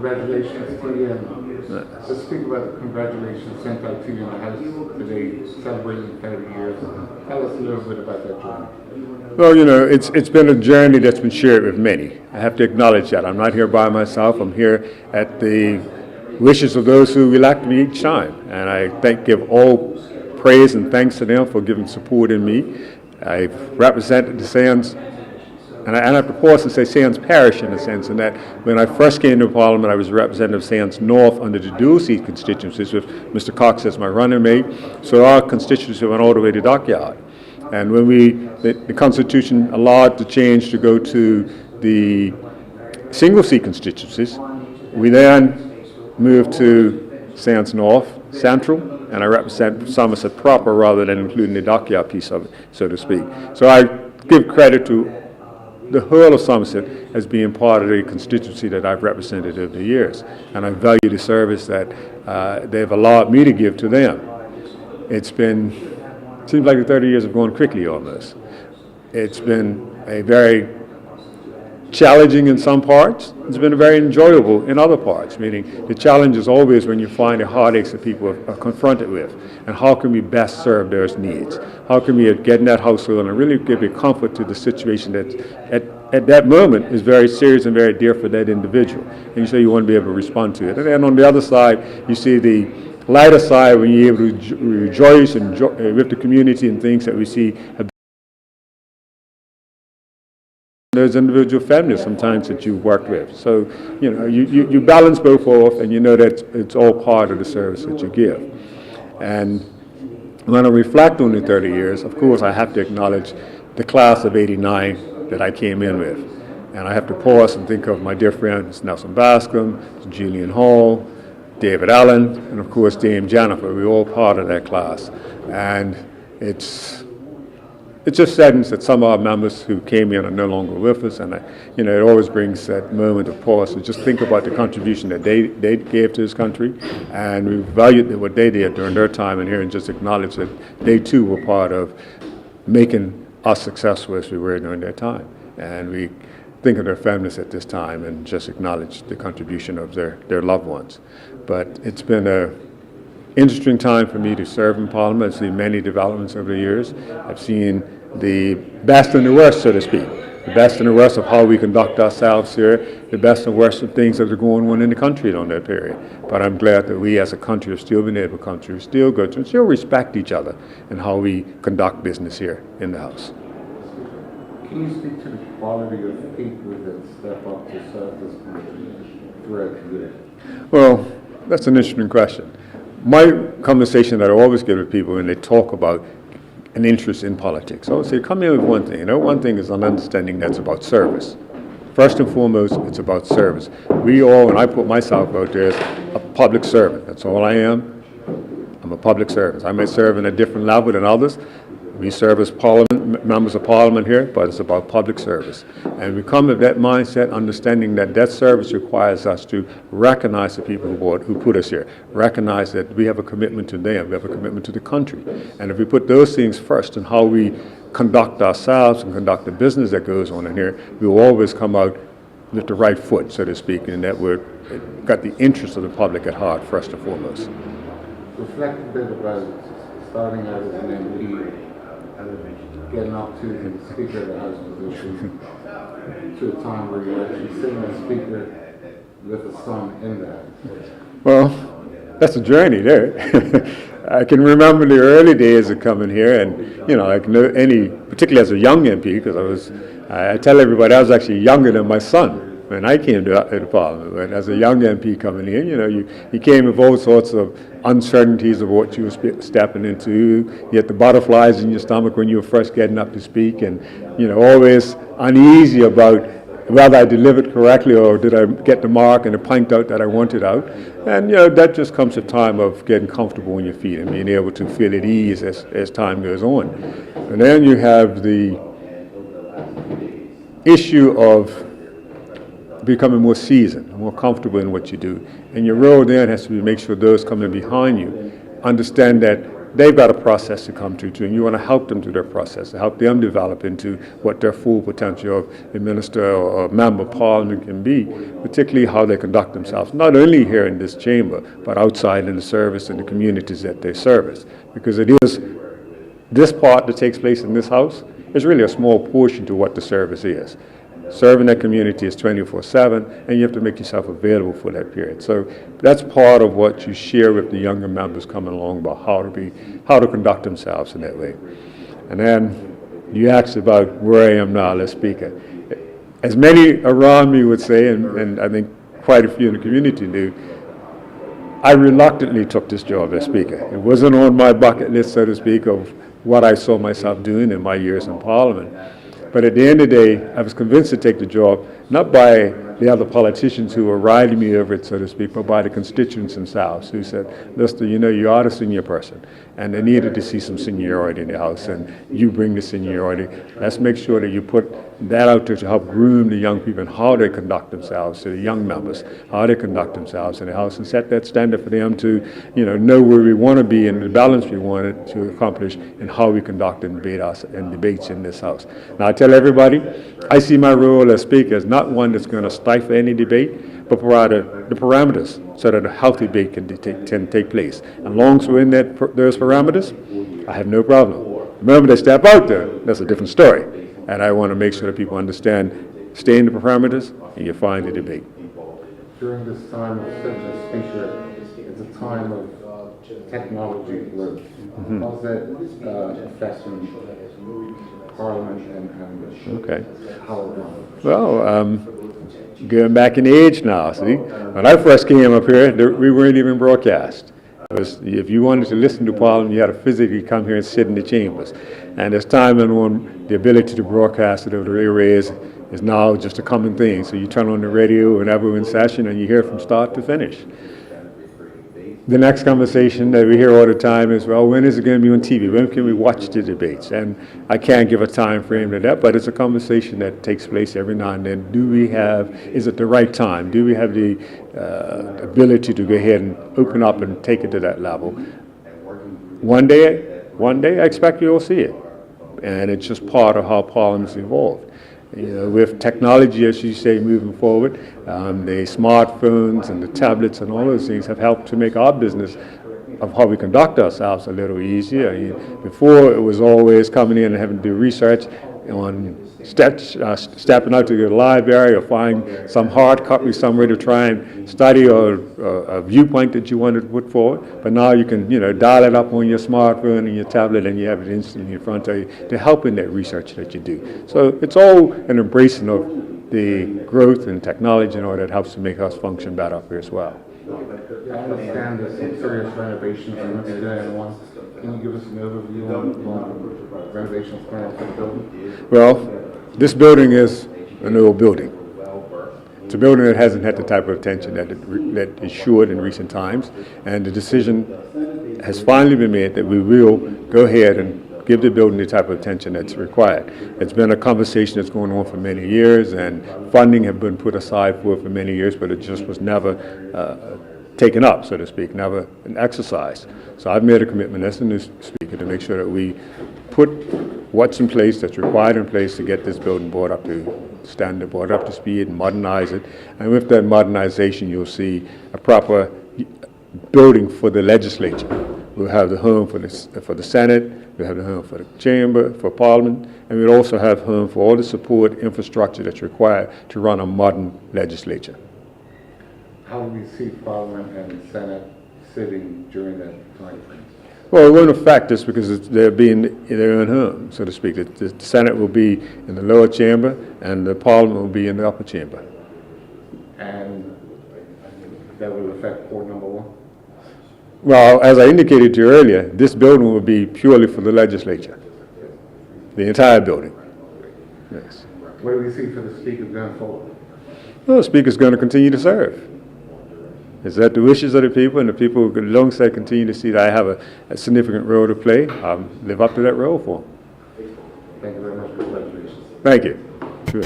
congratulations to you. And just speak about the congratulations sent out to you in the House today, celebrating 30 years. Tell us a little bit about that journey. Well, it's been a journey that's been shared with many. I have to acknowledge that. I'm not here by myself. I'm here at the wishes of those who elect me each time. And I give all praise and thanks to them for giving support in me. I've represented the Sands, and I have to pause and say Sands Parish in a sense, in that when I first came to Parliament, I was representative of Sands North under the dual seat constituencies with Mr. Cox as my running mate. So our constituency went all the way to Dockyard. And when the Constitution allowed the change to go to the single seat constituencies, we then moved to Sands North Central, and I represent Somerset proper rather than including the Dockyard piece of it, so to speak. So I give credit to the whole of Somerset as being part of the constituency that I've represented over the years, and I value the service that they've allowed me to give to them. Seems like the 30 years have gone quickly almost. It's been a very challenging in some parts. It's been very enjoyable in other parts, meaning the challenge is always when you find the heartaches that people are confronted with, and how can we best serve those needs? How can we get in that household and really give a comfort to the situation that at that moment is very serious and very dear for that individual, and you want to be able to respond to it. And then on the other side, you see the lighter side when you're able to rejoice and with the community and things that we see have those individual families sometimes that you've worked with. So, you balance both off, and you know that it's all part of the service that you give. And when I reflect on the 30 years, of course, I have to acknowledge the class of '89 that I came in with. And I have to pause and think of my dear friends, Nelson Bascom, Julian Hall, David Allen, and of course, Dame Jennifer. We're all part of that class. And it just saddens that some of our members who came in are no longer with us, and it always brings that moment of pause to just think about the contribution that they gave to this country, and we valued what they did during their time in here, and just acknowledge that they too were part of making us successful as we were during their time. And we think of their families at this time and just acknowledge the contribution of their loved ones. But it's been an interesting time for me to serve in Parliament. I've seen many developments over the years. I've seen the best and the worst, so to speak. The best and the worst of how we conduct ourselves here, the best and worst of things that are going on in the country during that period. But I'm glad that we as a country have still been able to still go to and still respect each other and how we conduct business here in the House. Can you speak to the quality of people that step up to serve this country throughout the year? Well, that's an interesting question. My conversation that I always give with people when they talk about an interest in politics, I always say, come in with one thing. One thing is an understanding that's about service. First and foremost, it's about service. We all, and I put myself out there as a public servant. That's all I am. I'm a public servant. I may serve in a different level than others. We serve as members of Parliament here, but it's about public service. And we come with that mindset, understanding that service requires us to recognize the people who put us here, recognize that we have a commitment to them, we have a commitment to the country. And if we put those things first in how we conduct ourselves and conduct the business that goes on in here, we will always come out with the right foot, so to speak, and that we've got the interest of the public at heart, first and foremost. Reflect a bit about starting out as an MP, getting up to the Speaker of the House position, to a time where you're actually sitting as Speaker with a son in that. Well, that's a journey there. I can remember the early days of coming here, and like particularly as a young MP, because I tell everybody I was actually younger than my son when I came to Parliament. But as a young MP coming in, you came with all sorts of uncertainties of what you were stepping into. You had the butterflies in your stomach when you were first getting up to speak, and always uneasy about whether I delivered correctly or did I get the mark and the pint out that I wanted out. And that just comes a time of getting comfortable on your feet and being able to feel at ease as time goes on. And then you have the issue of becoming more seasoned, more comfortable in what you do. And your role then has to be to make sure those coming behind you understand that they've got a process to come to too, and you want to help them through their process, to help them develop into what their full potential of a minister or a member of parliament can be, particularly how they conduct themselves, not only here in this chamber, but outside in the service and the communities that they service. Because it is this part that takes place in this house is really a small portion to what the service is. Serving that community is 24/7, and you have to make yourself available for that period. So that's part of what you share with the younger members coming along about how to conduct themselves in that way. And then you asked about where I am now as Speaker. As many around me would say, and I think quite a few in the community do, I reluctantly took this job as Speaker. It wasn't on my bucket list, so to speak, of what I saw myself doing in my years in Parliament. But at the end of the day, I was convinced to take the job, not by the other politicians who were riding me over it, so to speak, but by the constituents themselves who said, Lister, you know, you are the senior person, and they needed to see some seniority in the House, and you bring the seniority. Let's make sure that you put that out there to help groom the young people and how they conduct themselves, to the young members, how they conduct themselves in the House, and set that standard for them to, know where we want to be and the balance we wanted to accomplish and how we conduct and debates in this House. Now, I tell everybody, I see my role as Speaker as not one that's going to stifle any debate, but provide the parameters so that a healthy debate can take place. And long as we're in those parameters, I have no problem. The moment they step out there, that's a different story. And I want to make sure that people understand, stay in the parameters, and you find the debate. During this time of such a Speaker, it's a time of technology growth. How's that affecting Parliament and how it runs? Well, going back in age now, see? When I first came up here, we weren't even broadcast. If you wanted to listen to Parliament, you had to physically come here and sit in the chambers. And as time went on, the ability to broadcast it over the airways is now just a common thing. So you turn on the radio whenever we're in session and you hear from start to finish. The next conversation that we hear all the time is, well, when is it going to be on TV? When can we watch the debates? And I can't give a time frame to that, but it's a conversation that takes place every now and then. Is it the right time? Do we have the ability to go ahead and open up and take it to that level? One day I expect you'll see it. And it's just part of how Parliament's evolved. With technology, as you say, moving forward, the smartphones and the tablets and all those things have helped to make our business of how we conduct ourselves a little easier. Before, it was always coming in and having to do research on stepping out to the library or find some hard copy somewhere to try and study or a viewpoint that you wanted to put forward. But now you can, dial it up on your smartphone and your tablet, and you have it instantly in front of you to help in that research that you do. So it's all an embracing of the growth in technology and all that helps to make us function better up here as well. I understand there's some serious renovations in today. Can you give us an overview on renovations plans for the building? Well, this building is an old building. It's a building that hasn't had the type of attention that it should in recent times, and the decision has finally been made that we will go ahead and give the building the type of attention that's required. It's been a conversation that's going on for many years, and funding have been put aside for many years, but it just was never taken up, so to speak, never an exercise. So I've made a commitment as the new Speaker to make sure that we put what's in place that's required in place to get this building brought up to standard, brought up to speed, and modernize it. And with that modernization, you'll see a proper building for the legislature. We'll have the home for the Senate, we'll have the home for the Chamber, for Parliament, and we'll also have home for all the support infrastructure that's required to run a modern legislature. How will we see Parliament and Senate sitting during that time frame? Well, it won't affect us because they're being in their own home, so to speak. The Senate will be in the lower chamber, and the Parliament will be in the upper chamber. And that will affect port number one? Well, as I indicated to you earlier, this building will be purely for the legislature, the entire building. Yes. What do we see for the Speaker going forward? Well, the Speaker's going to continue to serve. Is that the wishes of the people, and the people, as long as they continue to see that I have a significant role to play, live up to that role for them. Thank you very much. Congratulations. Thank you. Sure.